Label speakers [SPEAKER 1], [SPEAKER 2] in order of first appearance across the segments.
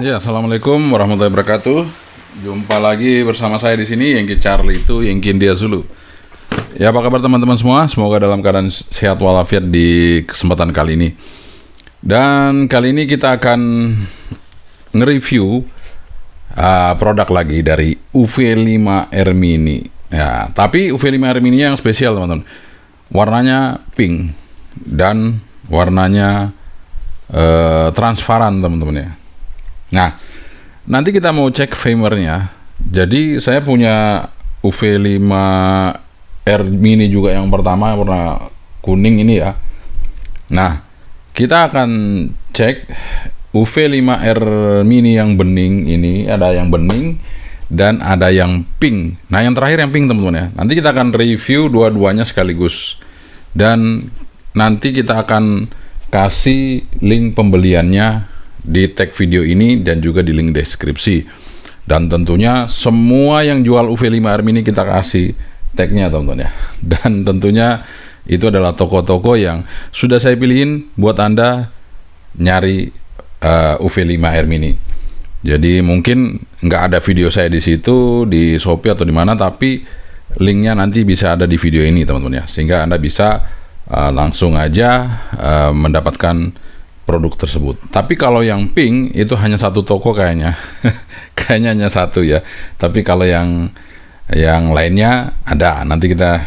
[SPEAKER 1] Ya, assalamualaikum warahmatullahi wabarakatuh. Jumpa lagi bersama saya di sini, Yengki Charlie itu Yengki India Zulu. Ya, apa kabar teman-teman semua? Semoga dalam keadaan sehat walafiat di kesempatan kali ini. Dan kali ini kita akan nge-review produk lagi dari UV5R Mini. Ya, tapi UV5R Mini yang spesial teman-teman. Warnanya pink dan warnanya transparan teman-teman ya. Nah, nanti kita mau cek framernya. Jadi saya punya UV5R Mini juga yang pertama warna kuning ini ya. Nah, kita akan cek UV5R Mini yang bening ini, ada yang bening dan ada yang pink. Nah, yang terakhir yang pink teman-teman ya. Nanti kita akan review dua-duanya sekaligus. Dan nanti kita akan kasih link pembeliannya di tag video ini dan juga di link deskripsi. Dan tentunya semua yang jual UV5R Mini kita kasih tagnya teman-teman ya. Dan tentunya itu adalah toko-toko yang sudah saya pilihin buat Anda nyari UV5R Mini. Jadi mungkin nggak ada video saya di situ, di Shopee atau di mana, tapi linknya nanti bisa ada di video ini teman-teman ya. Sehingga Anda bisa langsung aja mendapatkan produk tersebut. Tapi kalau yang pink itu hanya satu toko kayaknya. Kayaknya hanya satu ya. Tapi kalau yang lainnya ada. Nanti kita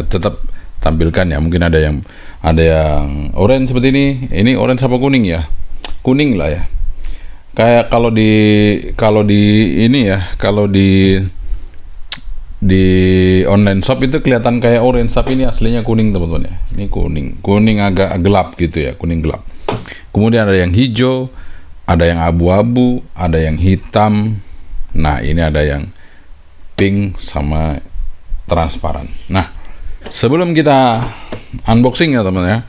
[SPEAKER 1] tetap tampilkan ya. Mungkin ada yang orange seperti ini. Ini orange apa kuning ya? Kuning lah ya. Kayak kalau di ini ya, kalau di online shop itu kelihatan kayak orange, tapi ini aslinya kuning teman-teman ya. Ini kuning agak gelap gitu ya, kuning gelap. Kemudian ada yang hijau, ada yang abu-abu, ada yang hitam. Nah, ini ada yang pink sama transparan. Nah, sebelum kita unboxing ya teman-teman ya,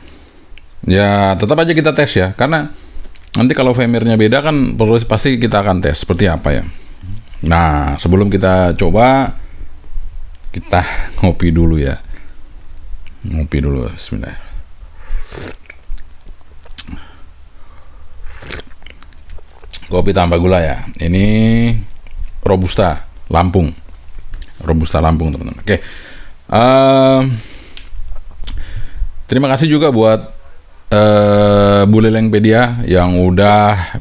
[SPEAKER 1] ya tetap aja kita tes ya, karena nanti kalau framernya beda kan pasti kita akan tes seperti apa ya. Nah, sebelum kita coba, kita ngopi dulu ya. Ngopi dulu, bismillah. Kopi tanpa gula ya. Ini Robusta Lampung. Robusta Lampung teman-teman. Oke. Terima kasih juga buat Bulelengpedia yang udah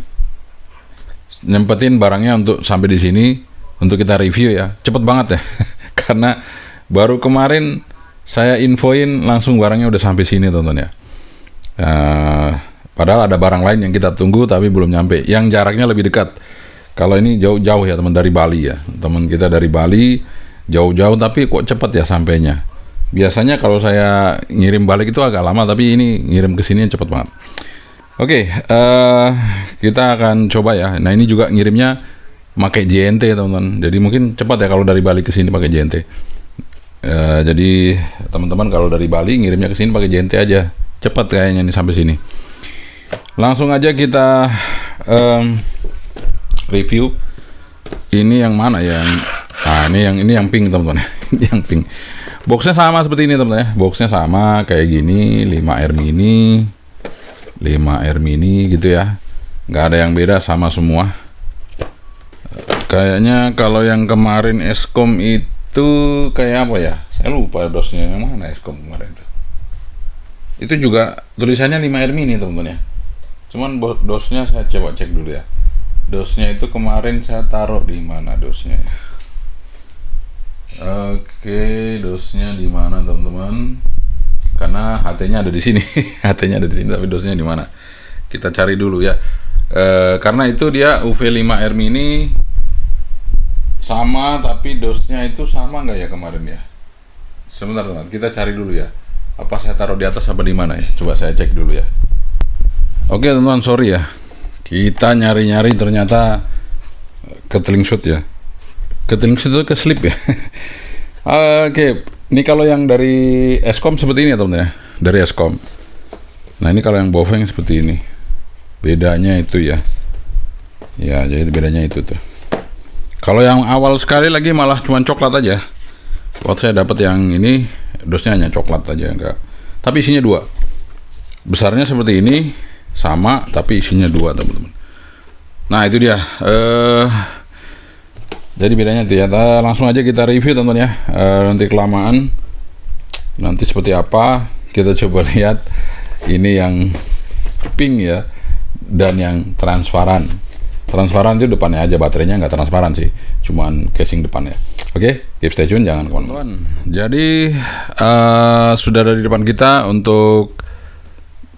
[SPEAKER 1] nyempetin barangnya untuk sampai di sini untuk kita review ya. Cepet banget ya. Karena baru kemarin saya infoin langsung barangnya udah sampai sini teman-teman ya. Padahal ada barang lain yang kita tunggu tapi belum nyampe, yang jaraknya lebih dekat. Kalau ini jauh-jauh ya teman, dari Bali ya. Teman kita dari Bali jauh-jauh tapi kok cepat ya sampainya. Biasanya kalau saya ngirim balik itu agak lama, tapi ini ngirim ke sini cepat banget. Oke, kita akan coba ya. Nah, ini juga ngirimnya pakai JNT teman-teman. Jadi mungkin cepat ya kalau dari Bali ke sini pakai JNT. Jadi teman-teman kalau dari Bali ngirimnya ke sini pakai JNT aja. Cepat kayaknya nih sampai sini. Langsung aja kita review. Ini yang mana ya? Nah, ini yang pink teman-teman. Yang pink. Boxnya sama seperti ini teman-teman ya. Boxnya sama kayak gini, 5R Mini, 5R Mini gitu ya. Nggak ada yang beda, sama semua. Kayaknya kalau yang kemarin Eskom itu kayak apa ya? Saya lupa dosnya yang mana Eskom kemarin itu. Itu juga tulisannya 5R Mini teman-teman ya. Cuman dosnya saya coba cek dulu ya. Dosnya itu kemarin saya taruh di mana dosnya ya? Oke, dosnya di mana teman-teman? Karena HT-nya ada di sini. HT-nya ada di sini, tapi dosnya di mana? Kita cari dulu ya. Karena itu dia UV5R Mini sama, tapi dosnya itu sama nggak ya kemarin ya? Sebentar teman, kita cari dulu ya. Apa saya taruh di atas apa di mana ya? Coba saya cek dulu ya. Oke teman-teman, sorry ya. Kita nyari-nyari ternyata ketelingsut ya. Ketelingsut itu keslip ya. Oke, ini kalau yang dari Eskom seperti ini ya teman-teman ya. Dari Eskom. Nah, ini kalau yang Bofeng seperti ini. Bedanya itu ya. Ya, jadi bedanya itu tuh. Kalau yang awal sekali lagi malah cuma coklat aja. Waktu saya dapat yang ini dosnya hanya coklat aja, enggak. Tapi isinya 2. Besarnya seperti ini, sama tapi isinya 2 teman-teman. Nah itu dia. Jadi bedanya itu ya. Langsung aja kita review teman-teman ya. Nanti kelamaan. Nanti seperti apa? Kita coba lihat. Ini yang pink ya, dan yang transparan. Transparan itu depannya aja, baterainya nggak transparan sih, cuman casing depannya. Oke, keep stay tune, jangan kemana-mana. Jadi sudah ada di depan kita untuk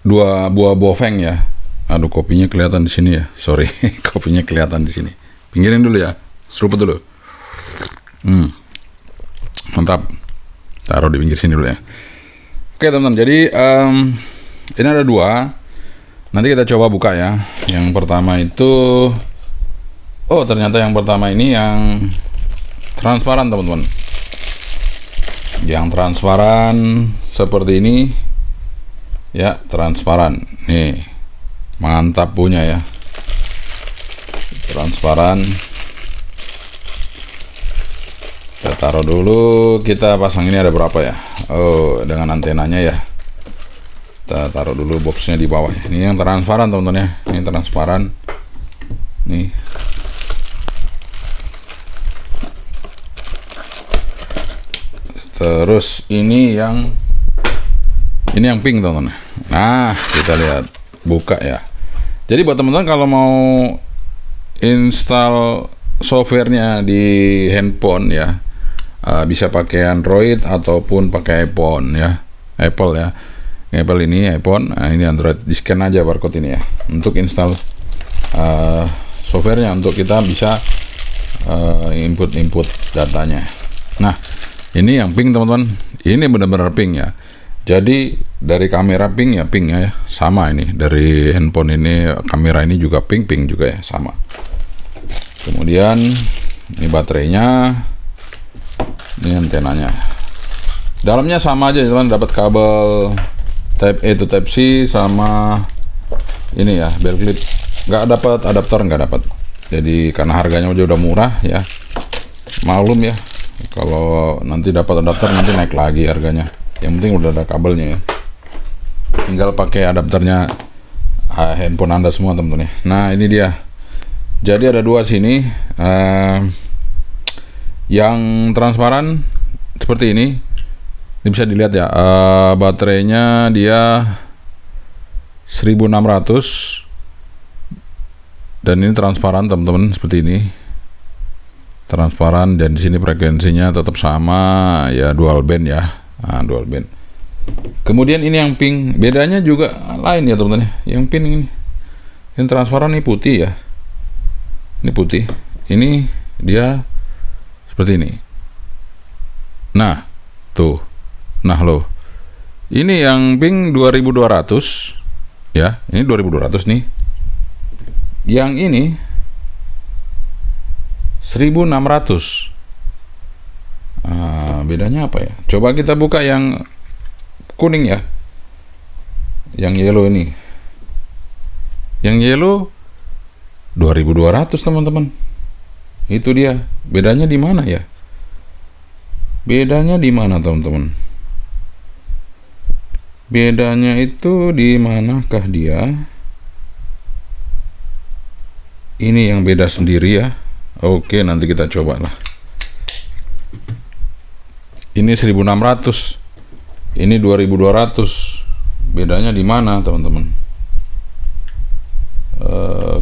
[SPEAKER 1] 2 buah bofeng ya. Aduh, kopinya kelihatan di sini ya. Sorry, kopinya kelihatan di sini. Pinggirin dulu ya, seruput dulu. Mantap. Taruh di pinggir sini dulu ya. Oke teman-teman, jadi ini ada 2. Nanti kita coba buka ya. Yang pertama itu, oh ternyata yang pertama ini yang transparan teman-teman. Yang transparan seperti ini ya, transparan. Nih, mantap punya ya. Transparan. Kita taruh dulu, kita pasang ini ada berapa ya? Oh, dengan antenanya ya. Kita taruh dulu boxnya di bawah. Ini yang transparan teman-teman ya. Ini transparan. Nih. Terus ini yang pink teman-teman. Nah, kita lihat, buka ya. Jadi buat teman-teman kalau mau install softwarenya di handphone ya, bisa pakai Android ataupun pakai iPhone ya. Apple ya. Apple ini iPhone, nah ini Android. Di scan aja barcode ini ya untuk install softwarenya, untuk kita bisa input datanya. Nah ini yang pink teman-teman, ini benar-benar pink ya. Jadi dari kamera pink ya, sama ini dari handphone ini, kamera ini juga pink juga ya, sama. Kemudian ini baterainya, ini antenanya, dalamnya sama aja teman, dapat kabel Type A to Type C sama ini ya, belt clip. Nggak dapat adaptor, nggak dapat. Jadi karena harganya udah murah ya, maklum ya, kalau nanti dapat adaptor nanti naik lagi harganya. Yang penting udah ada kabelnya ya, tinggal pakai adapternya handphone Anda semua teman-teman ya. Nah ini dia. Jadi ada 2 sini, yang transparan seperti ini. Ini bisa dilihat ya, baterainya dia 1600, dan ini transparan teman-teman, seperti ini transparan, dan di sini frekuensinya tetap sama ya, dual band ya. Nah, dual band. Kemudian ini yang pink, bedanya juga lain ya teman-teman ya. Yang pink ini, yang transparan ini putih ya, ini putih, ini dia seperti ini. Nah tuh, nah loh, ini yang pink 2200 ya, ini 2200 nih. Yang ini 1600. Bedanya apa ya? Coba kita buka yang kuning ya, yang yellow ini. Yang yellow 2200 teman-teman. Itu dia. Bedanya di mana ya? Bedanya di mana teman-teman? Bedanya itu di manakah dia? Ini yang beda sendiri ya. Oke, nanti kita coba lah. Ini 1600. Ini 2200. Bedanya di mana teman-teman?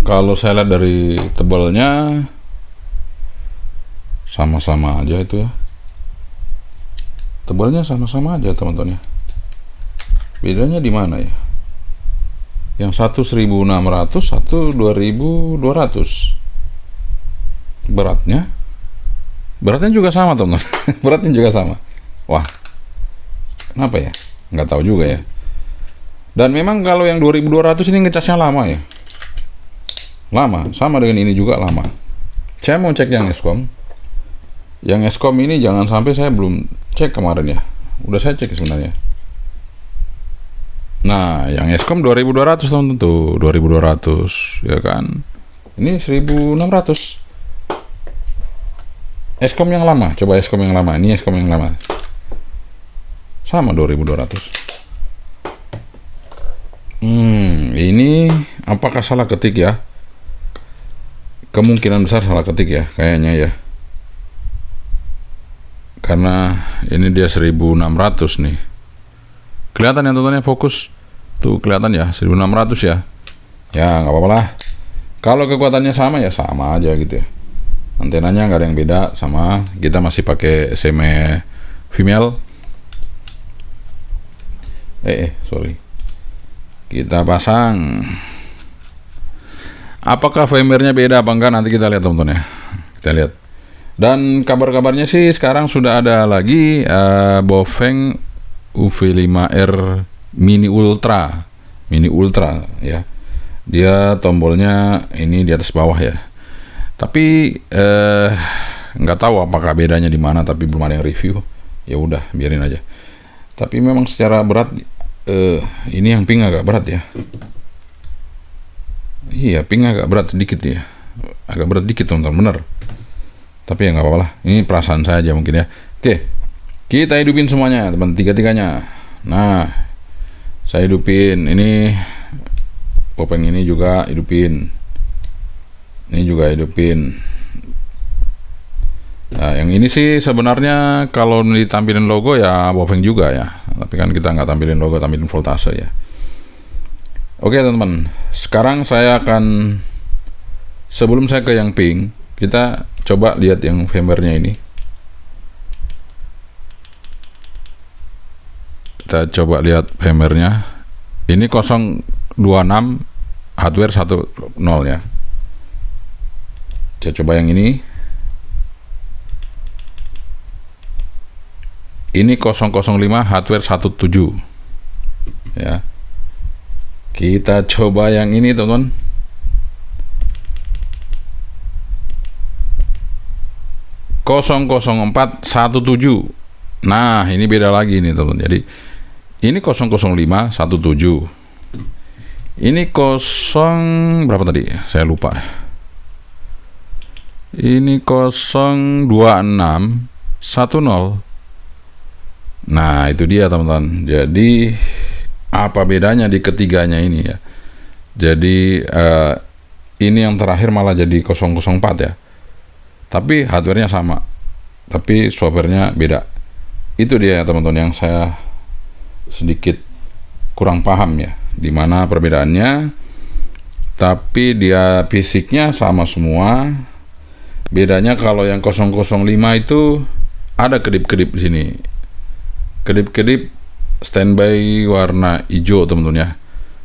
[SPEAKER 1] Kalau saya lihat dari tebalnya sama-sama aja itu ya. Tebalnya sama-sama aja teman-teman ya. Bedanya di mana ya? Yang satu 1600, satu 2200. Beratnya juga sama teman-teman. Beratnya juga sama. Wah, kenapa ya? Nggak tahu juga ya. Dan memang kalau yang 2200 ini ngecasnya lama ya. Lama, sama dengan ini juga lama. Saya mau cek yang Eskom. Yang Eskom ini jangan sampai saya belum cek kemarin ya. Udah saya cek sebenarnya. Nah, yang Eskom 2200 teman-teman tuh, 2200 ya kan. Ini 1600. Eskom yang lama, coba Eskom yang lama. Ini Eskom yang lama. Sama 2200. Ini apakah salah ketik ya? kemungkinan besar salah ketik ya, kayaknya ya. Karena ini dia 1600 nih. Kelihatan ya teman-teman, fokus. Tuh kelihatan ya, 1600 ya. Ya nggak apa-apa lah. Kalau kekuatannya sama ya sama aja gitu ya. Antenanya nggak ada yang beda, sama. Kita masih pakai SMA female. Sorry. Kita pasang. Apakah firmware-nya beda apa enggak, nanti kita lihat teman-teman ya. Kita lihat. Dan kabar-kabarnya sih sekarang sudah ada lagi Baofeng UV5R Mini Ultra ya. Dia tombolnya ini di atas bawah ya. Tapi nggak tahu apakah bedanya di mana, tapi belum ada yang review. Ya udah, biarin aja. Tapi memang secara berat ini yang pink agak berat ya. Iya, pink agak berat sedikit ya. Agak berat dikit teman-teman, bener. Tapi ya nggak apa-apa lah. Ini perasaan saya aja mungkin ya. Oke, kita hidupin semuanya teman, tiga-tiganya. Nah, saya hidupin. Ini Baofeng ini juga hidupin. Ini juga hidupin. Nah, yang ini sih sebenarnya kalau ditampilin logo ya Baofeng juga ya. Tapi kan kita nggak tampilin logo, tampilin voltase ya. Oke teman-teman, sekarang saya akan, sebelum saya ke yang pink, kita coba lihat yang firmware-nya ini. Kita coba lihat firmware-nya. Ini 026 hardware 10 ya. Saya coba yang ini. Ini 005 hardware 17 ya. Kita coba yang ini teman-teman. Kosong 04 17. Nah, ini beda lagi nih teman-teman. Jadi ini 005 17. Ini berapa tadi? Saya lupa. Ini 026 10. Nah, itu dia teman-teman. Jadi apa bedanya di ketiganya ini ya? Jadi ini yang terakhir malah jadi 004 ya. Tapi hardware-nya sama. Tapi software-nya beda. Itu dia teman-teman yang saya sedikit kurang paham ya. Di mana perbedaannya? Tapi dia fisiknya sama semua. Bedanya kalau yang 005 itu ada kedip-kedip di sini. Kedip-kedip standby warna hijau teman-teman ya.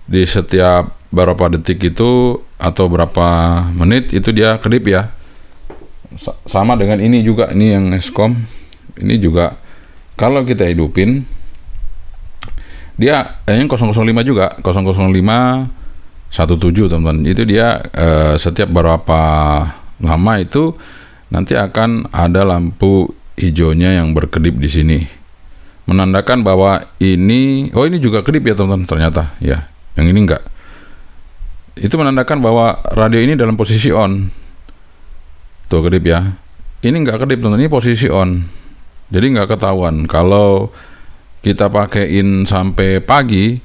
[SPEAKER 1] Di setiap berapa detik itu atau berapa menit itu dia kedip ya. Sama dengan ini juga, ini yang Eskom. Ini juga kalau kita hidupin dia yang 005 juga, 005 17 teman-teman. Itu dia setiap berapa lama itu nanti akan ada lampu hijaunya yang berkedip di sini. Menandakan bahwa ini, ini juga kedip ya teman-teman, ternyata ya. Yang ini enggak. Itu menandakan bahwa radio ini dalam posisi on. Tuh kedip ya. Ini enggak kedip teman-teman, ini posisi on. Jadi enggak ketahuan. Kalau kita pakein sampai pagi,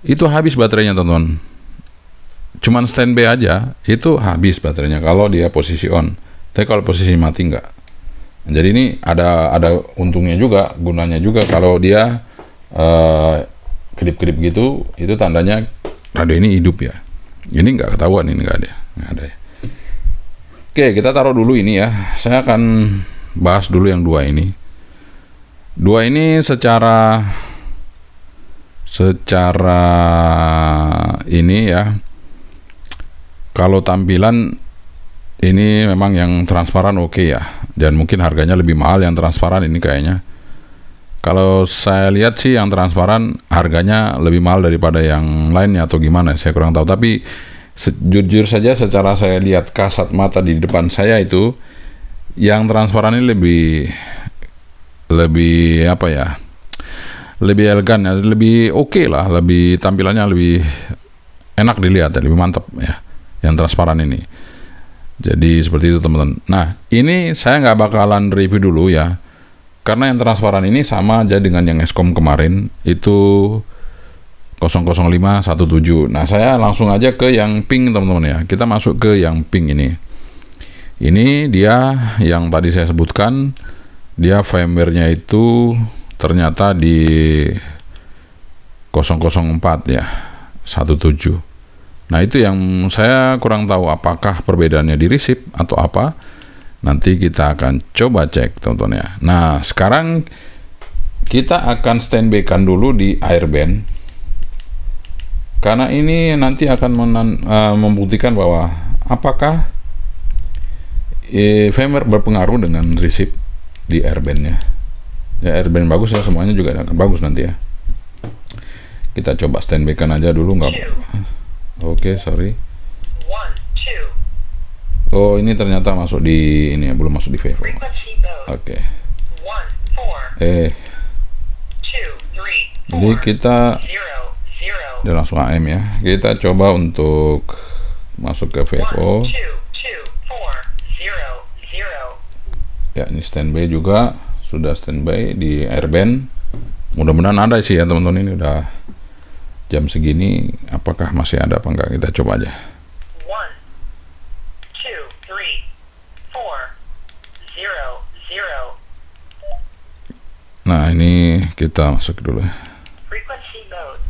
[SPEAKER 1] itu habis baterainya teman-teman. Cuman standby aja, itu habis baterainya kalau dia posisi on. Tapi kalau posisi mati enggak. Jadi ini ada untungnya juga, gunanya juga kalau dia kedip-kedip gitu, itu tandanya radio ini hidup ya. Ini nggak ketahuan, ini nggak ada ya. Oke, kita taruh dulu ini ya. Saya akan bahas dulu yang dua ini. Dua ini secara ini ya. Kalau tampilan ini memang yang transparan oke ya. Dan mungkin harganya lebih mahal yang transparan ini kayaknya. Kalau saya lihat sih yang transparan harganya lebih mahal daripada yang lainnya atau gimana, saya kurang tahu. Tapi jujur saja secara saya lihat kasat mata di depan saya itu, yang transparan ini lebih apa ya, lebih elegan ya, lebih oke lah, lebih tampilannya lebih enak dilihat ya, lebih mantap ya yang transparan ini. Jadi seperti itu teman-teman. Nah ini saya nggak bakalan review dulu ya, karena yang transparan ini sama aja dengan yang Eskom kemarin itu 00517. Nah saya langsung aja ke yang pink teman-teman ya. Kita masuk ke yang pink ini. Ini dia yang tadi saya sebutkan, dia firmware-nya itu ternyata di 004 ya, 17. Nah, itu yang saya kurang tahu apakah perbedaannya di receipt atau apa. Nanti kita akan coba cek, teman-teman ya. Nah, sekarang kita akan standby-kan dulu di Airband, karena ini nanti akan membuktikan bahwa apakah firmware berpengaruh dengan receipt di Airband-nya. Ya, Airband bagus ya, semuanya juga akan bagus nanti ya. Kita coba standby-kan aja dulu, nggak apa-apa. Oke, sorry. Oh, ini ternyata masuk di ini ya, belum masuk di Vivo. Oke. Jadi kita udah langsung AM ya. Kita coba untuk masuk ke Vivo. Ya, ini standby juga, sudah standby di Airband. Mudah-mudahan ada sih ya teman-teman, ini udah jam segini, apakah masih ada apa enggak, kita coba aja.
[SPEAKER 2] 1, 2, 3, 4, 0, 0.
[SPEAKER 1] Nah, ini kita masuk dulu.
[SPEAKER 2] Frequency mode.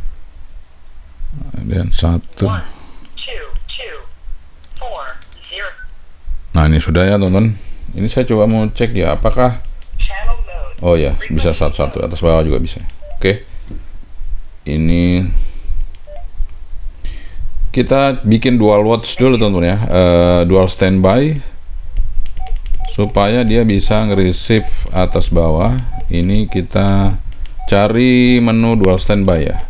[SPEAKER 1] Dan 1.
[SPEAKER 2] 1, 2, 2, 4, 0.
[SPEAKER 1] Nah, ini sudah ya teman-teman. Ini saya coba mau cek ya, apakah
[SPEAKER 2] Channel mode.
[SPEAKER 1] oh ya, bisa satu-satu, atas bawah juga bisa. Oke. Ini kita bikin dual watch dulu teman-teman ya, dual standby, supaya dia bisa nge-receive atas bawah. Ini kita cari menu dual standby ya.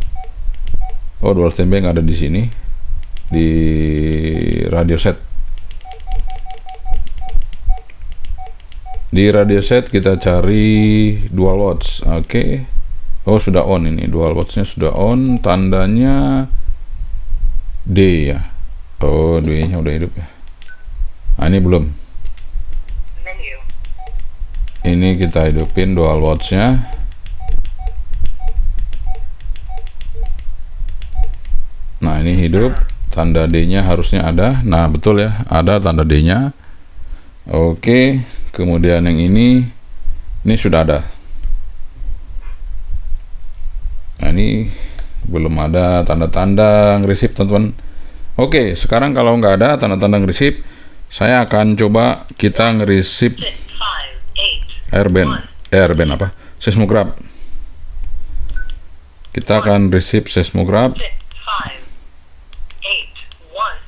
[SPEAKER 1] Oh, dual standby nggak ada di sini, di radio set. Di radio set kita cari dual watch. Oke. Oh, sudah on, ini dual watchnya sudah on, tandanya D ya. Oh, D nya udah hidup ya. Nah, ini belum.
[SPEAKER 2] Menu.
[SPEAKER 1] Ini kita hidupin dual watchnya. Nah, ini hidup, tanda D nya harusnya ada. Nah, betul ya, ada tanda D nya. Oke, kemudian yang ini sudah ada. Nah, ini belum ada tanda-tanda nge-receive teman-teman. Oke, sekarang kalau nggak ada tanda-tanda nge-receive, saya akan coba kita nge-receive
[SPEAKER 2] 6, 5, 8.
[SPEAKER 1] Airband apa? Seismograph. Kita akan receive seismograph.
[SPEAKER 2] 6, 5, 8,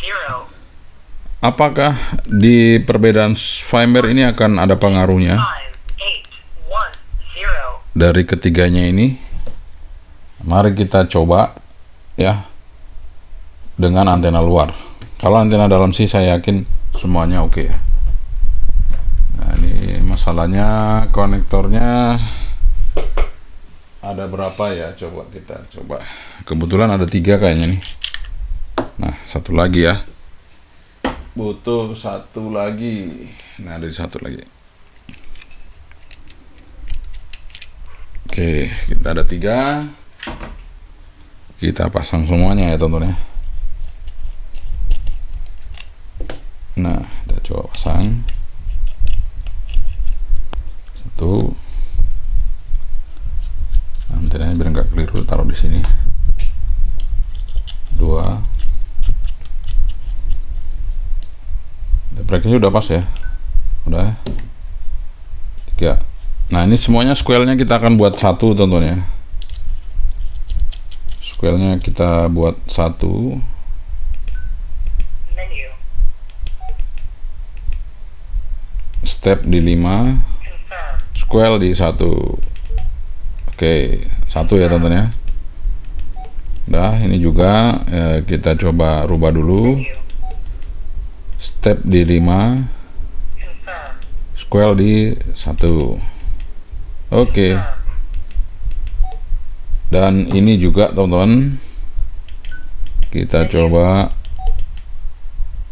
[SPEAKER 2] 1, 0.
[SPEAKER 1] Apakah di perbedaan firmware ini akan ada pengaruhnya
[SPEAKER 2] 5, 8, 1, 0.
[SPEAKER 1] dari ketiganya ini? Mari kita coba ya dengan antena luar. Kalau antena dalam sih saya yakin semuanya oke ya. Nah, ini masalahnya konektornya ada berapa ya, coba kita coba. Kebetulan ada 3 kayaknya nih. Nah, satu lagi ya, butuh satu lagi. Nah, ada satu lagi. Oke, kita ada 3. Kita pasang semuanya ya teman-teman ya. Nah, kita coba pasang. 1. Antenanya biar nggak keliru, taruh di sini. 2. Breaknya udah pas ya, udah. 3. Nah, ini semuanya square-nya kita akan buat 1 teman-teman ya. Square-nya kita buat 1.
[SPEAKER 2] Menu.
[SPEAKER 1] Step di 5,
[SPEAKER 2] Confirm.
[SPEAKER 1] square di 1. Oke, 1 ya teman-teman ya. Nah, ini juga kita coba rubah dulu.
[SPEAKER 2] Menu.
[SPEAKER 1] Step di 5,
[SPEAKER 2] Confirm.
[SPEAKER 1] square di 1. Oke. Dan ini juga teman-teman, kita coba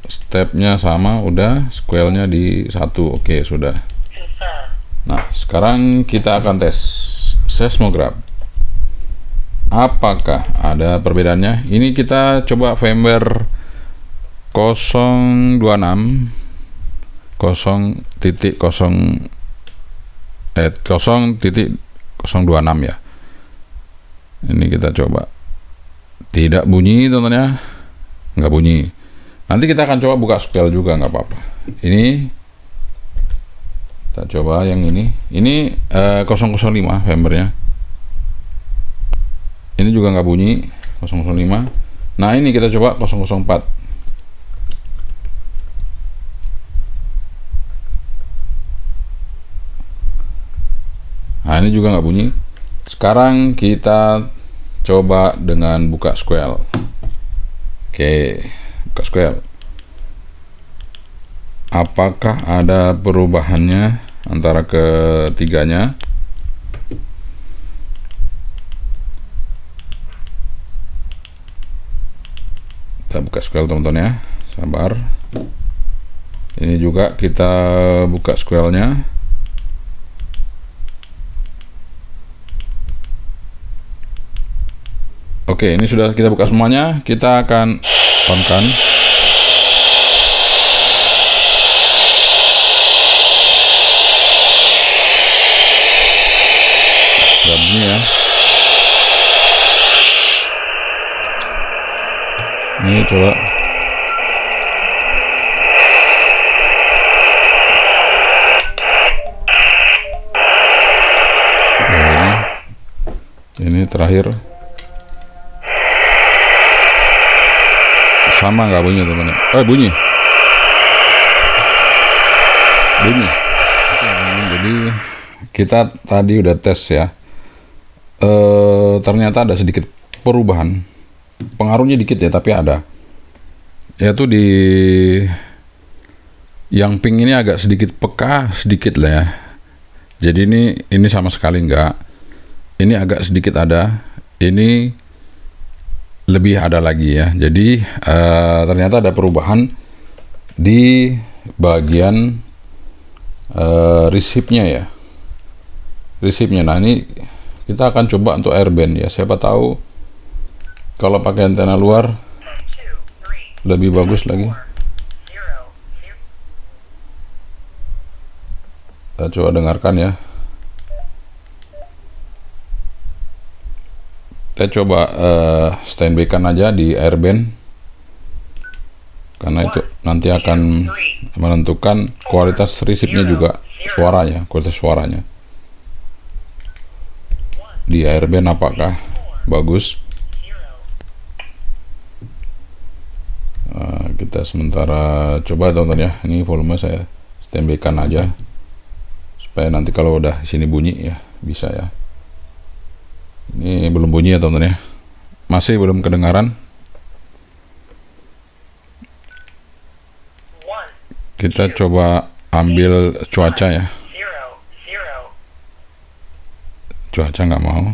[SPEAKER 1] stepnya sama, udah, square-nya di 1. Oke, sudah.
[SPEAKER 2] Confirm.
[SPEAKER 1] Nah, sekarang kita akan tes seismograph. Apakah ada perbedaannya? Ini kita coba firmware 026. 0.0.026 ya. Ini kita coba. Tidak bunyi teman-teman ya. Nggak bunyi. Nanti kita akan coba buka SQL juga, nggak apa-apa. Ini kita coba yang ini. Ini 005 hammernya. Ini juga nggak bunyi 005. Nah ini kita coba 004. Nah ini juga nggak bunyi. Sekarang kita coba dengan buka SQL. Oke, buka SQL. Apakah ada perubahannya antara ketiganya? Kita buka SQL teman-teman ya, sabar. Ini juga kita buka SQL-nya. Oke, ini sudah kita buka semuanya. Kita akan on-kan. Begini ya. Ini coba. Ini terakhir. Sama nggak bunyi teman-teman? Bunyi. Bunyi. Oke, jadi kita tadi udah tes ya. Ternyata ada sedikit perubahan. Pengaruhnya dikit ya, tapi ada. Yaitu di yang pink ini agak sedikit peka, sedikit lah ya. Jadi ini sama sekali enggak. Ini agak sedikit ada. Ini lebih ada lagi ya. Jadi ternyata ada perubahan di bagian receive-nya ya. Receive-nya. Nah, ini kita akan coba untuk airband ya. Siapa tahu kalau pakai antena luar lebih bagus lagi. Kita coba dengarkan ya. Kita coba standby-kan aja di airband, karena itu nanti akan menentukan kualitas receive-nya juga, suaranya, kualitas suaranya di airband apakah bagus. Kita sementara coba teman-teman ya. Ini volume saya standby-kan aja supaya nanti kalau udah sini bunyi ya bisa ya. Ini belum bunyi ya teman-teman ya, masih belum kedengaran. Kita coba ambil cuaca ya. Cuaca nggak mau.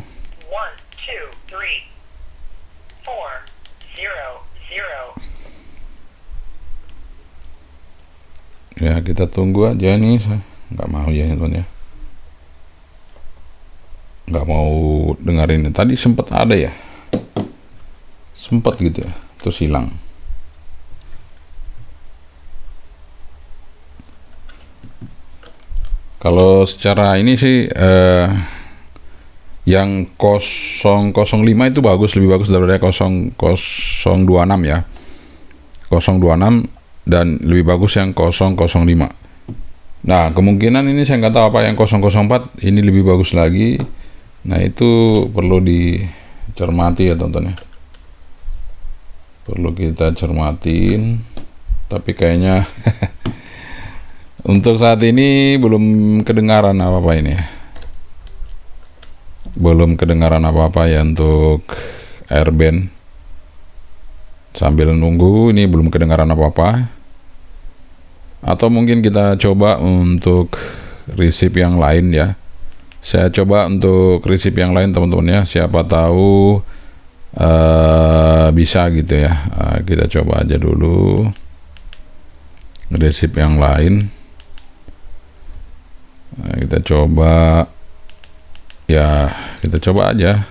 [SPEAKER 1] Ya kita tunggu aja nih, nggak mau ya teman-teman ya. Nggak mau dengerin. Tadi sempat ada ya, sempat gitu ya, terus hilang. Kalau secara ini sih yang 005 itu bagus, lebih bagus daripada 026 ya. 026 dan lebih bagus yang 005. Nah kemungkinan ini saya nggak tahu apa yang 004 ini lebih bagus lagi. Nah itu perlu dicermati ya teman-teman ya, perlu kita cermatin. Tapi kayaknya untuk saat ini belum kedengaran apa-apa ini ya, belum kedengaran apa-apa ya untuk airband. Sambil nunggu ini belum kedengaran apa-apa, atau mungkin kita coba untuk receive yang lain ya. Saya coba untuk receive yang lain teman-teman ya, siapa tahu bisa gitu ya. Kita coba aja dulu receive yang lain. Kita coba ya, kita coba aja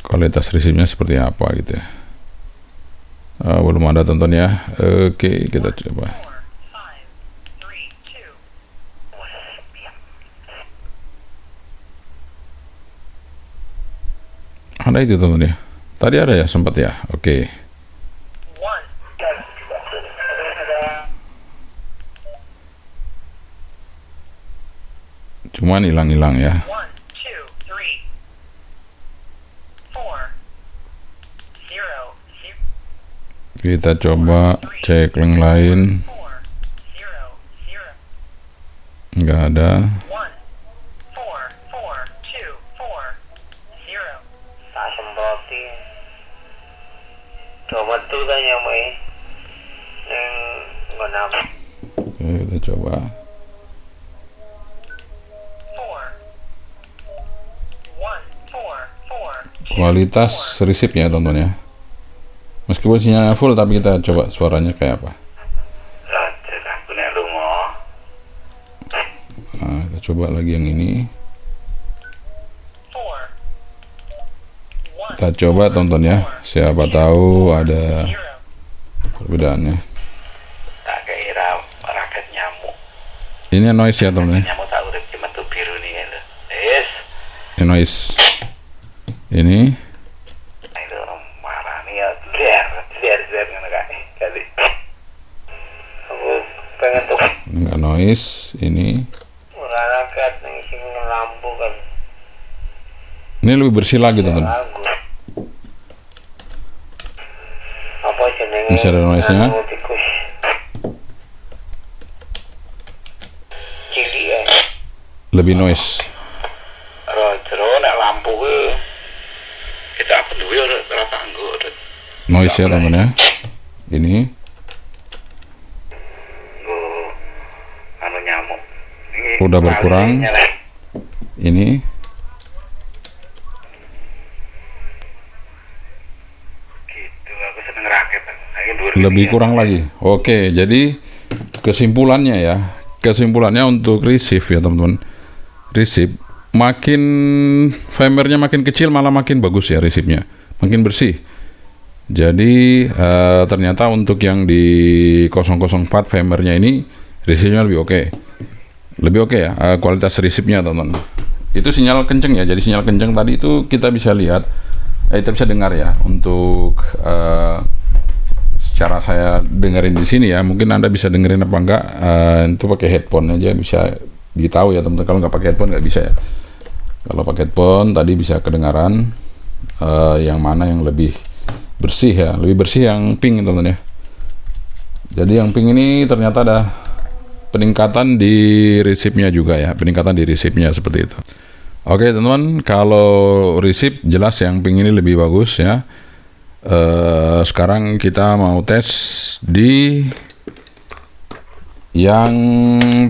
[SPEAKER 1] kualitas receive-nya seperti apa gitu ya. Belum ada tonton ya. Oke, kita coba.
[SPEAKER 2] 4, 5, 3, 2.
[SPEAKER 1] Ada itu tonton ya. Tadi ada ya, sempat ya. Oke.
[SPEAKER 2] 1.
[SPEAKER 1] Cuman hilang-hilang ya.
[SPEAKER 2] 1, 2, 3, 4, 0, 0,
[SPEAKER 1] Kita coba cek yang lain.
[SPEAKER 2] 4, 0, 0,
[SPEAKER 1] Nggak ada.
[SPEAKER 2] 1, 4, 4, 2, 4, 0.
[SPEAKER 3] Tak semproti. Coba tuh tanya mai. Neng mana?
[SPEAKER 1] Oke, kita coba.
[SPEAKER 2] 4, 1, 4, 4, 2,
[SPEAKER 1] Kualitas resipnya tonton ya. Meskipun sinyalnya full, tapi kita coba suaranya kayak apa.
[SPEAKER 3] Lanjut aku nek lunga.
[SPEAKER 1] Nah, kita coba lagi yang ini.
[SPEAKER 2] 4, 1,
[SPEAKER 1] Kita coba tonton ya. Siapa tahu ada
[SPEAKER 2] 0.
[SPEAKER 1] perbedaannya.
[SPEAKER 3] Tak kira raket nyamuk.
[SPEAKER 1] Ini noise ya teman ya.
[SPEAKER 3] Nyamuk tak urip di metu biru nih lho. Yes.
[SPEAKER 1] Ini noise. Ini
[SPEAKER 3] Itu marah nih ya. Liar ngono kae. Jadi. Aku pengen tuh
[SPEAKER 1] enggak noise. Ini
[SPEAKER 3] raket ning sing lampu kan.
[SPEAKER 1] ini lebih bersih lagi teman.
[SPEAKER 3] Lagu. Apa jenenge?
[SPEAKER 1] Masih ada noise-nya.
[SPEAKER 3] Anu, tikus. Cilik ya.
[SPEAKER 1] Lebih noise.
[SPEAKER 3] Jero nek lampu kuwi kita apa duwe ora rata nggo.
[SPEAKER 1] Noise ya teman ya. Ini
[SPEAKER 3] Nggo anu nyamuk. Ini
[SPEAKER 1] Udah berkurang.
[SPEAKER 3] nyala.
[SPEAKER 1] ini
[SPEAKER 3] Gitu aku seneng raket. Ayo dhuwur
[SPEAKER 1] lebih
[SPEAKER 3] ini,
[SPEAKER 1] kurang lagi. Oke, jadi kesimpulannya ya. Kesimpulannya untuk receive ya teman-teman. Receive makin framernya makin kecil malah makin bagus ya receive-nya. Makin bersih. Jadi ternyata untuk yang di 004 framernya ini receive-nya lebih oke. Lebih oke ya kualitas receive-nya teman-teman. Itu sinyal kenceng ya. Jadi sinyal kenceng tadi itu kita bisa lihat, kita bisa dengar ya untuk secara saya dengerin di sini ya. Mungkin Anda bisa dengerin apa enggak, itu pakai headphone aja bisa ditahu ya teman-teman. Kalau nggak pakai headphone nggak bisa ya. Kalau pakai headphone tadi bisa kedengaran yang mana yang lebih bersih ya. Lebih bersih yang pink teman-teman ya. Jadi yang pink ini ternyata ada peningkatan di receive-nya juga ya. Peningkatan di receive-nya seperti itu. Oke teman-teman, kalau receive jelas yang pink ini lebih bagus ya. Sekarang kita mau tes di yang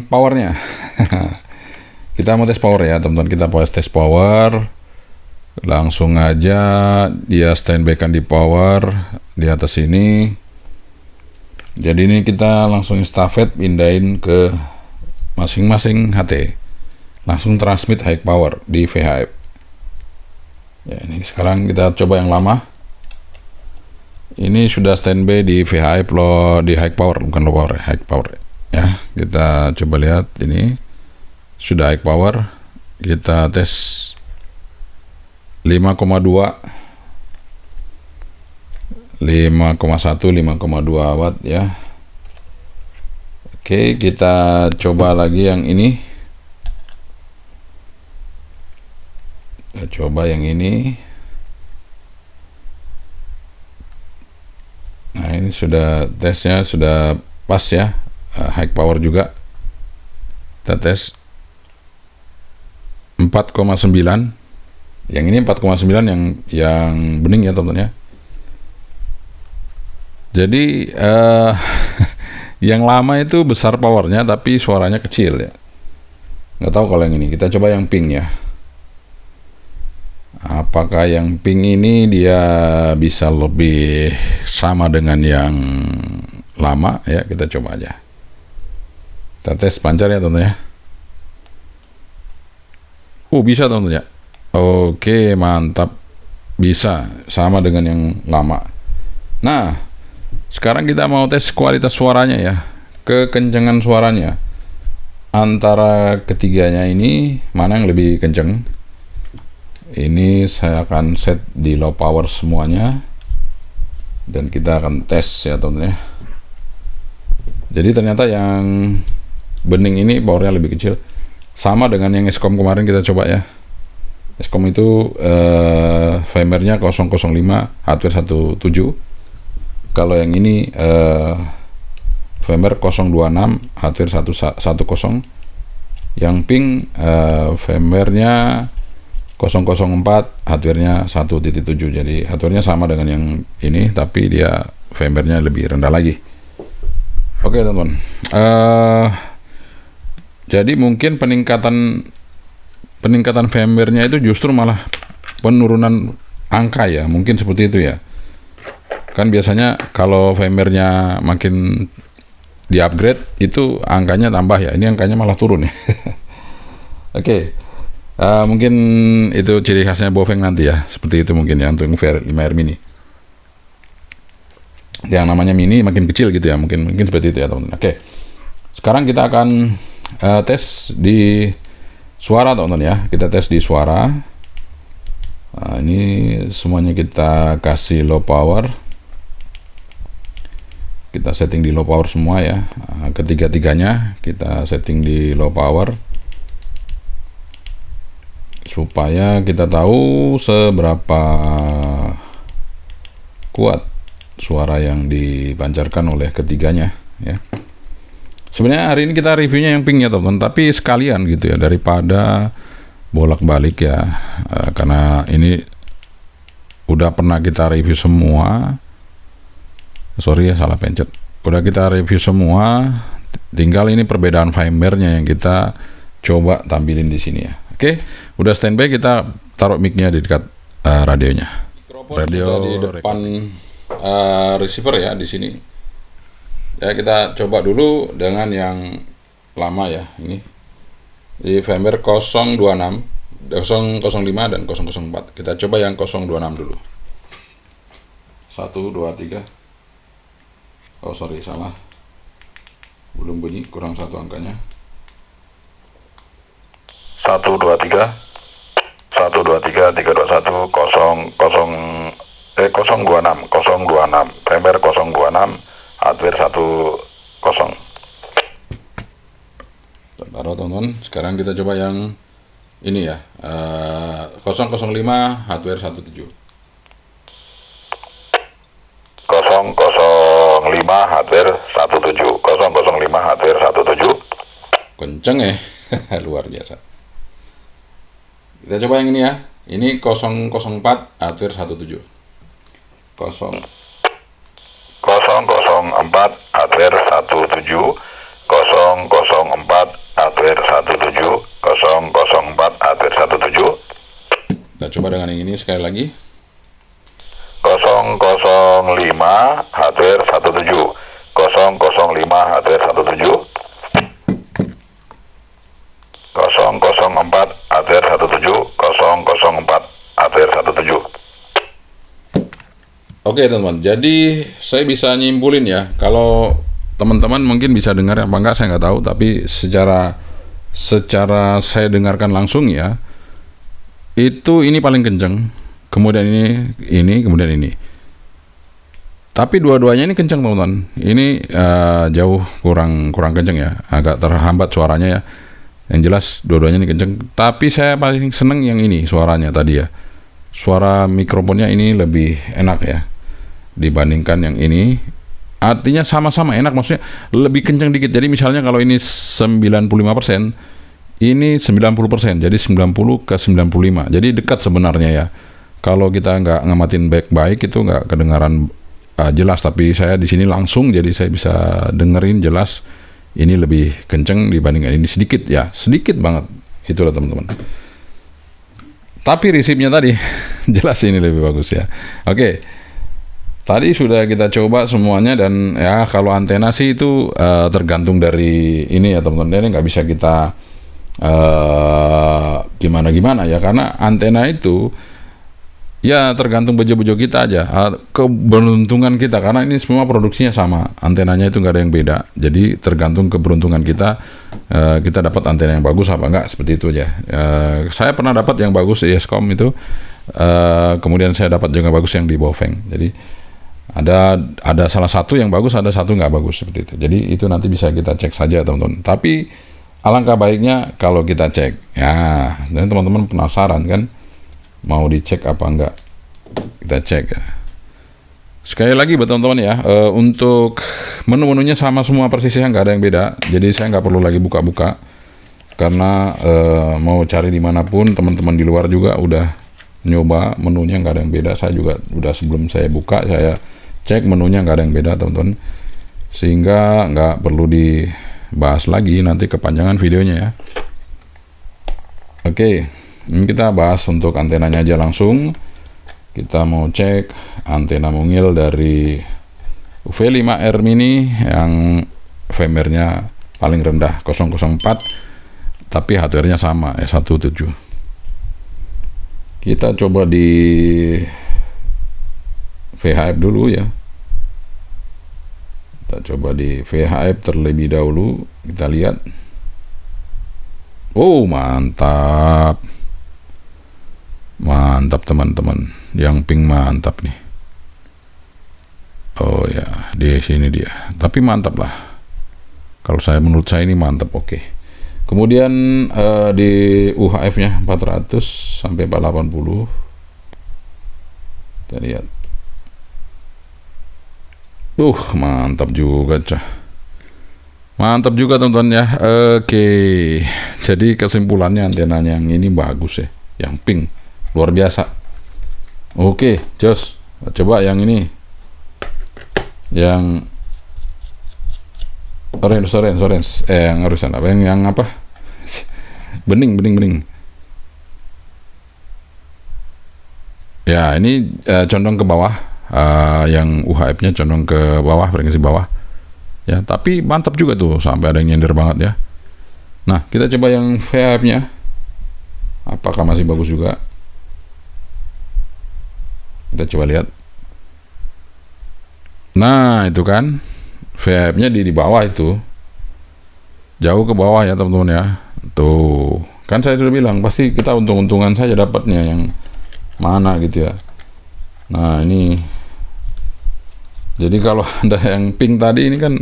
[SPEAKER 1] powernya. Kita mau tes power ya teman-teman. Kita mau tes power. Langsung aja dia standby kan di power di atas ini. Jadi ini kita langsung estafet pindahin ke masing-masing HT. Langsung transmit high power di VHF. Ya, ini sekarang kita coba yang lama. Ini sudah standby di VHF low di high power, bukan low power, high power. Ya, kita coba lihat ini sudah high power. Kita tes 5,2 5,1 5,2 watt ya. Oke, kita coba lagi yang ini. Kita coba yang ini. Nah, ini sudah tesnya sudah pas ya. High power juga. Kita tes 4,9. Yang ini 4,9 yang bening ya teman-teman ya. Jadi yang lama itu besar powernya tapi suaranya kecil ya. Nggak tahu kalau yang ini. Kita coba yang pink ya. Apakah yang pink ini dia bisa lebih sama dengan yang lama ya? Kita coba aja. Kita tes pancar ya teman-teman ya. Bisa teman-teman ya. Oke, mantap. Bisa sama dengan yang lama. Nah, Sekarang kita mau tes kualitas suaranya ya, kekencengan suaranya. Antara ketiganya ini mana yang lebih kenceng? Ini saya akan set di low power semuanya, dan kita akan tes ya teman-teman ya. Jadi ternyata yang bening ini powernya lebih kecil, sama dengan yang Escom kemarin kita coba ya. Escom itu firmware-nya 005 hardware 17. Kalau yang ini firmware 026 hardware 110. Yang pink firmware-nya 004 hardware-nya 1.7. Jadi hardware-nya sama dengan yang ini, tapi dia firmware-nya lebih rendah lagi. Oke teman-teman, jadi mungkin peningkatan firmware-nya itu justru malah penurunan angka ya, mungkin seperti itu ya. Kan biasanya kalau firmware-nya makin di-upgrade itu angkanya tambah ya, ini angkanya malah turun ya. Oke. Mungkin itu ciri khasnya Baofeng nanti ya, seperti itu mungkin ya untuk V5R Mini. Yang namanya mini makin kecil gitu ya, mungkin seperti itu ya teman-teman. Oke. Sekarang kita akan tes di suara teman-teman ya. Kita tes di suara. Nah, ini semuanya kita kasih low power. Kita setting di low power semua ya. Ketiga-tiganya kita setting di low power, supaya kita tahu seberapa kuat suara yang dipancarkan oleh ketiganya ya. Sebenarnya hari ini kita reviewnya yang pink ya teman-teman, tapi sekalian gitu ya, daripada bolak-balik ya, karena ini udah pernah kita review semua. Sorry ya, salah pencet. Udah kita review semua, tinggal ini perbedaan firmware-nya yang kita coba tampilin di sini ya. Oke, udah standby, kita taruh mic-nya di dekat radionya. Radio di depan receiver ya di sini. Ya, kita coba dulu dengan yang lama ya, ini. Di firmware 026, 005 dan 004. Kita coba yang 026 dulu. 1 2 3. Oh, sorry, salah. Belum bunyi, kurang satu angkanya.
[SPEAKER 3] 1 2 3 1 2 3 3 2 1 0 026 firmware 026 hardware 10.
[SPEAKER 1] Taruh teman-teman. Sekarang kita coba yang ini ya, 005 hardware 17.
[SPEAKER 3] 005 hardware 17. 005 hardware 17.
[SPEAKER 1] Kenceng ya. Luar biasa. Kita coba yang ini ya. Ini 004 hardware 17. 004 hardware 17. 004 hardware 17. 004 hardware 17. Kita coba dengan yang ini sekali lagi.
[SPEAKER 3] 005 hardware 17. 005 hardware 17. 004 hardware 17. 004 hardware 17.
[SPEAKER 1] Oke teman-teman, jadi saya bisa nyimpulin ya, kalau teman-teman mungkin bisa dengar apa enggak saya nggak tahu, tapi secara saya dengarkan langsung ya, itu ini paling kenceng, kemudian ini kemudian ini. Tapi dua-duanya ini kenceng teman-teman. Ini jauh kurang kenceng ya, agak terhambat suaranya ya. Yang jelas dua-duanya ini kenceng, tapi saya paling seneng yang ini suaranya tadi ya. Suara mikrofonnya ini lebih enak ya dibandingkan yang ini. Artinya sama-sama enak, maksudnya lebih kenceng dikit. Jadi misalnya kalau ini 95%, ini 90%, jadi 90 ke 95. Jadi dekat sebenarnya ya. Kalau kita nggak ngamatin baik-baik itu nggak kedengaran jelas, tapi saya di sini langsung, jadi saya bisa dengerin jelas. Ini lebih kenceng dibandingkan ini sedikit ya, sedikit banget. Itulah teman-teman. Tapi resipnya tadi jelas ini lebih bagus ya. Oke. Tadi sudah kita coba semuanya, dan ya kalau antena sih itu tergantung dari ini ya teman-teman. Ini nggak bisa kita gimana-gimana ya, karena antena itu Ya tergantung bejo-bejo kita aja, keberuntungan kita, karena ini semua produksinya sama, antenanya itu nggak ada yang beda, jadi tergantung keberuntungan kita, kita dapat antena yang bagus apa enggak, seperti itu aja. Saya pernah dapat yang bagus Eskom itu, kemudian saya dapat juga bagus yang di Baofeng, jadi ada salah satu yang bagus, ada satu nggak bagus, seperti itu. Jadi itu nanti bisa kita cek saja teman-teman, tapi alangkah baiknya kalau kita cek ya, dan teman-teman penasaran kan mau dicek apa enggak, kita cek ya. Sekali lagi buat teman-teman ya, untuk menu-menunya sama semua persisnya, nggak ada yang beda, jadi saya nggak perlu lagi buka-buka, karena mau cari dimanapun teman-teman di luar juga udah nyoba menunya, nggak ada yang beda. Saya juga udah, sebelum saya buka saya cek menunya, nggak ada yang beda teman-teman, sehingga nggak perlu dibahas lagi, nanti kepanjangan videonya ya. Oke. Ini kita bahas untuk antenanya aja langsung. Kita mau cek antena mungil dari UV5R Mini yang VMR-nya paling rendah 004, tapi hardware-nya sama S17. Kita coba di VHF dulu ya. Kita coba di VHF terlebih dahulu, kita lihat. Oh, mantap. Mantap teman-teman, yang pink mantap nih. Oh ya, di sini dia. Tapi mantap lah. Kalau menurut saya ini mantap, oke. Kemudian di UHF-nya 400 sampai 480. Kita lihat. Mantap juga, cah. Mantap juga teman-teman ya. Oke. Jadi kesimpulannya antenanya yang ini bagus ya, yang pink. Luar biasa. Oke, jos. Coba yang ini. Yang orange. Yang harusan apa? Yang apa? Bening. Ya, ini condong ke bawah. Yang UHF-nya condong ke bawah, frekuensi bawah. Ya, tapi mantap juga tuh, sampai ada yang nyender banget ya. Nah, kita coba yang VHF-nya. Apakah masih bagus juga? Kita coba lihat. Nah, itu kan VHF-nya di bawah itu. Jauh ke bawah ya, teman-teman ya. Tuh, kan saya sudah bilang pasti kita untung-untungan saja dapatnya yang mana gitu ya. Nah, ini. Jadi kalau ada yang pink tadi ini kan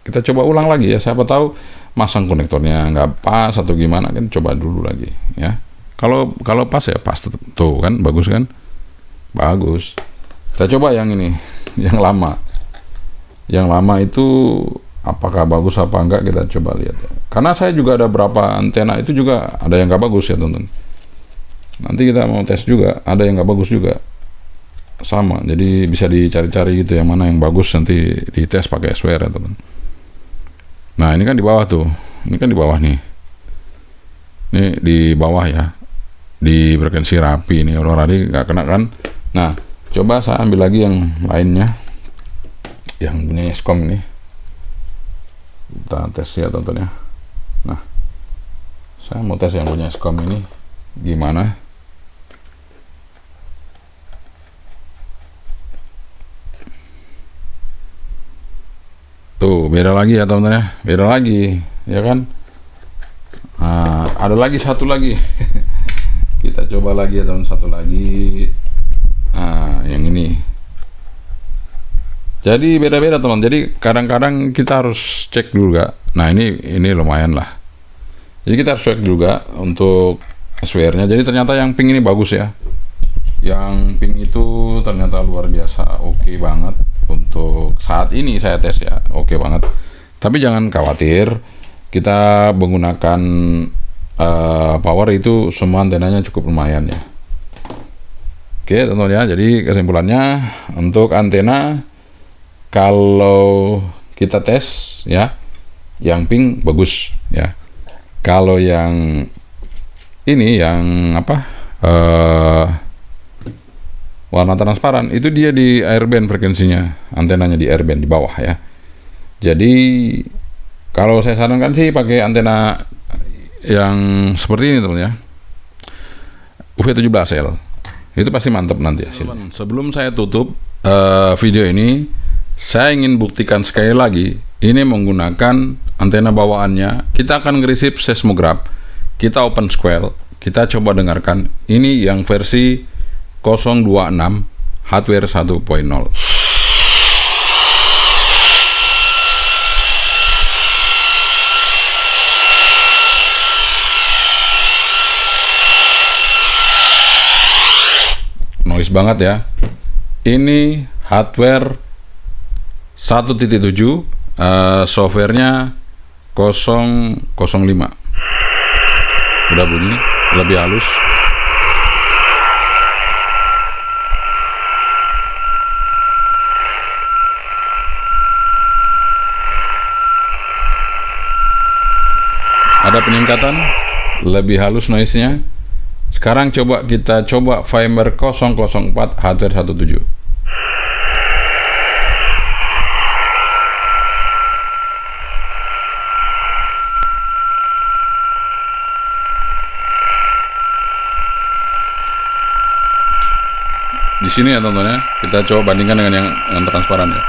[SPEAKER 1] kita coba ulang lagi ya. Siapa tahu masang konektornya nggak pas atau gimana, kan coba dulu lagi ya. Kalau pas ya pas, tuh kan bagus kan? Bagus. Kita coba yang ini, yang lama. Yang lama itu apakah bagus apa enggak, kita coba lihat ya. Karena saya juga ada berapa antena itu juga ada yang nggak bagus ya teman-teman. Nanti kita mau tes juga, ada yang nggak bagus juga. Sama, jadi bisa dicari-cari gitu yang mana yang bagus, nanti dites pakai SWR ya teman. Nah, ini kan di bawah tuh. Ini kan di bawah nih. Ini di bawah ya. Di frekuensi rapi ini, orang tadi nggak kena kan. Nah, coba saya ambil lagi yang lainnya, yang punya Eskom ini. Kita tes ya teman-teman ya. Nah, saya mau tes yang punya Eskom ini gimana. Tuh, beda lagi ya teman-teman ya. Beda lagi, ya kan. Nah, ada lagi satu lagi. Kita coba lagi ya teman, satu lagi. Nah, yang ini. Jadi beda-beda teman. Jadi kadang-kadang kita harus cek dulu gak. Nah, ini lumayan lah. Jadi kita harus cek juga untuk SWR-nya. Jadi ternyata yang pink ini bagus ya. Yang pink itu ternyata luar biasa, oke banget. Untuk saat ini saya tes ya, oke banget. Tapi jangan khawatir, kita menggunakan power itu semua antenanya cukup lumayan ya. Oke teman-teman ya, jadi kesimpulannya untuk antena kalau kita tes ya, yang pink bagus ya. Kalau yang ini yang apa warna transparan itu dia di airband frekuensinya, antenanya di airband di bawah ya. Jadi kalau saya sarankan sih pakai antena yang seperti ini teman ya, UV17L Itu pasti mantap nanti hasilnya. Sebelum saya tutup video ini, saya ingin buktikan sekali lagi, ini menggunakan antena bawaannya. Kita akan ngerisip seismograph, kita open square, kita coba dengarkan. Ini yang versi 026 hardware 1.0. Noise banget ya. Ini hardware 1.7, softwarenya 005. Udah bunyi lebih halus. Ada peningkatan, lebih halus noise-nya. Sekarang kita coba firmware 004 hardware 17. Di sini ya teman-teman ya, kita coba bandingkan dengan yang transparan ya.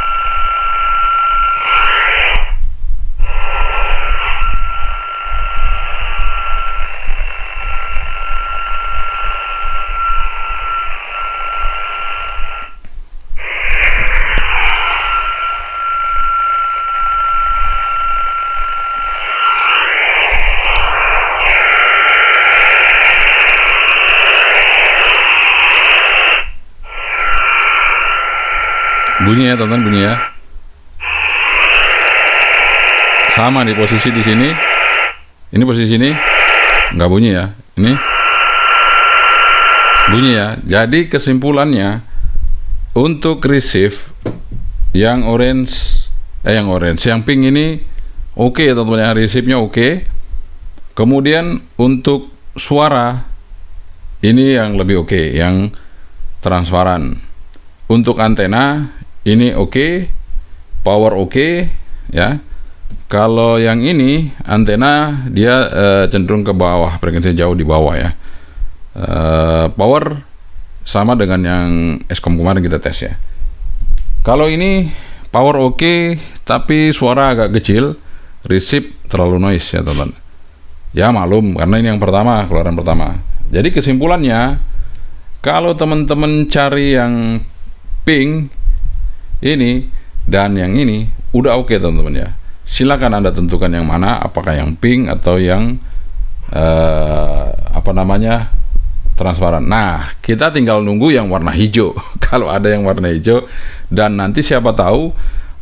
[SPEAKER 1] Bunyi ya teman-teman, bunyi ya. Sama di posisi di sini. Ini posisi ini nggak bunyi ya. Ini bunyi ya. Jadi kesimpulannya, untuk receive yang yang pink ini oke ya teman-teman ya, receive-nya oke. Kemudian untuk suara ini yang lebih oke, yang transparan. Untuk antena ini oke, power oke ya. Kalau yang ini antena dia cenderung ke bawah, frekuensi jauh di bawah ya. Power sama dengan yang Eskom kemarin kita tes ya. Kalau ini power oke, tapi suara agak kecil, receive terlalu noise ya teman-teman. Ya maklum, karena ini yang pertama, keluaran pertama. Jadi kesimpulannya, kalau teman-teman cari yang pink ini dan yang ini udah oke teman-teman ya. Silakan Anda tentukan yang mana, apakah yang pink atau yang transparan. Nah, kita tinggal nunggu yang warna hijau. Kalau ada yang warna hijau, dan nanti siapa tahu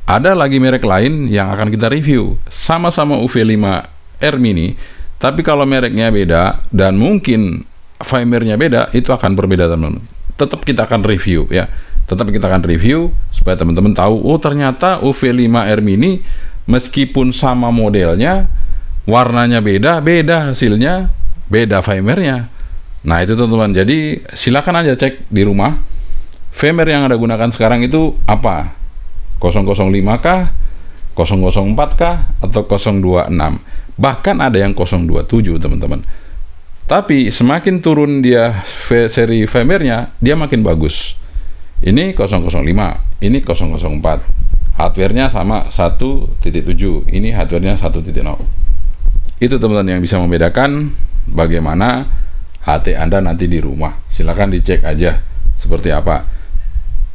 [SPEAKER 1] ada lagi merek lain yang akan kita review. Sama-sama UV5R Mini, tapi kalau mereknya beda dan mungkin firmware-nya beda, itu akan berbeda teman-teman. Tetap kita akan review ya. Tetap kita akan review supaya teman-teman tahu, oh ternyata UV5R Mini meskipun sama modelnya, warnanya beda hasilnya, beda firmware-nya. Nah itu teman-teman, jadi silakan aja cek di rumah firmware yang Anda gunakan sekarang itu apa, 005 kah, 004 kah, atau 026. Bahkan ada yang 027 teman-teman. Tapi semakin turun dia seri firmware-nya, dia makin bagus. Ini 005, ini 004. Hardware-nya sama 1.7, ini hardware-nya 1.0. Itu teman-teman yang bisa membedakan bagaimana HT Anda nanti di rumah. Silakan dicek aja seperti apa.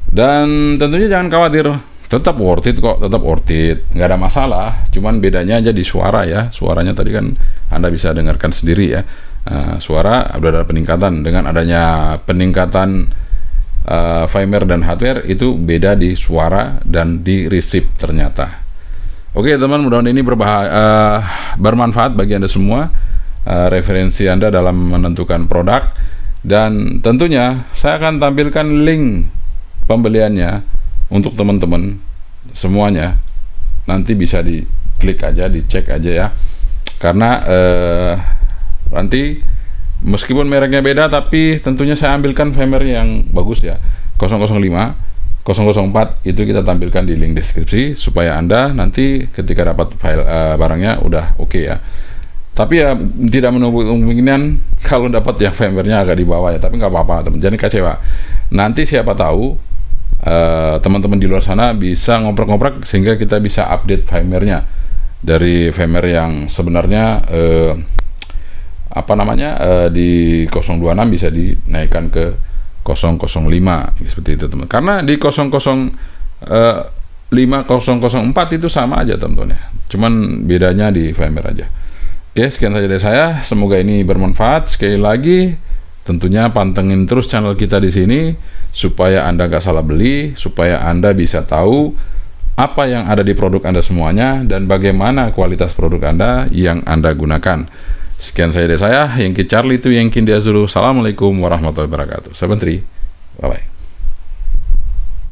[SPEAKER 1] Dan tentunya jangan khawatir, tetap worth it kok, tetap worth it. Nggak ada masalah, cuman bedanya aja di suara ya. Suaranya tadi kan Anda bisa dengarkan sendiri ya. Suara udah ada peningkatan. Dengan adanya peningkatan firmware dan hardware, itu beda di suara dan di receive ternyata. Oke teman, mudah-mudahan ini bermanfaat bagi Anda semua, referensi Anda dalam menentukan produk. Dan tentunya saya akan tampilkan link pembeliannya untuk teman-teman semuanya. Nanti bisa diklik aja, dicek aja ya. Karena nanti meskipun mereknya beda, tapi tentunya saya ambilkan firmware yang bagus ya. 005, 004 itu kita tampilkan di link deskripsi supaya Anda nanti ketika dapat file barangnya udah oke ya. Tapi ya tidak menutup kemungkinan kalau dapat yang firmware-nya agak di bawah ya, tapi nggak apa-apa teman, jangan kecewa. Nanti siapa tahu teman-teman di luar sana bisa ngoprek-ngoprek sehingga kita bisa update firmware-nya dari firmware yang sebenarnya di 026 bisa dinaikkan ke 005 seperti itu teman. Karena di 005 004 itu sama aja teman-teman ya. Cuman bedanya di firmware aja. Oke, sekian saja dari saya. Semoga ini bermanfaat. Sekali lagi, tentunya pantengin terus channel kita di sini supaya Anda nggak salah beli, supaya Anda bisa tahu apa yang ada di produk Anda semuanya dan bagaimana kualitas produk Anda yang Anda gunakan. Sekian saja dari saya, Yengki Charlie itu Yengki Diazulu. Assalamualaikum warahmatullahi wabarakatuh. 73. Bye bye.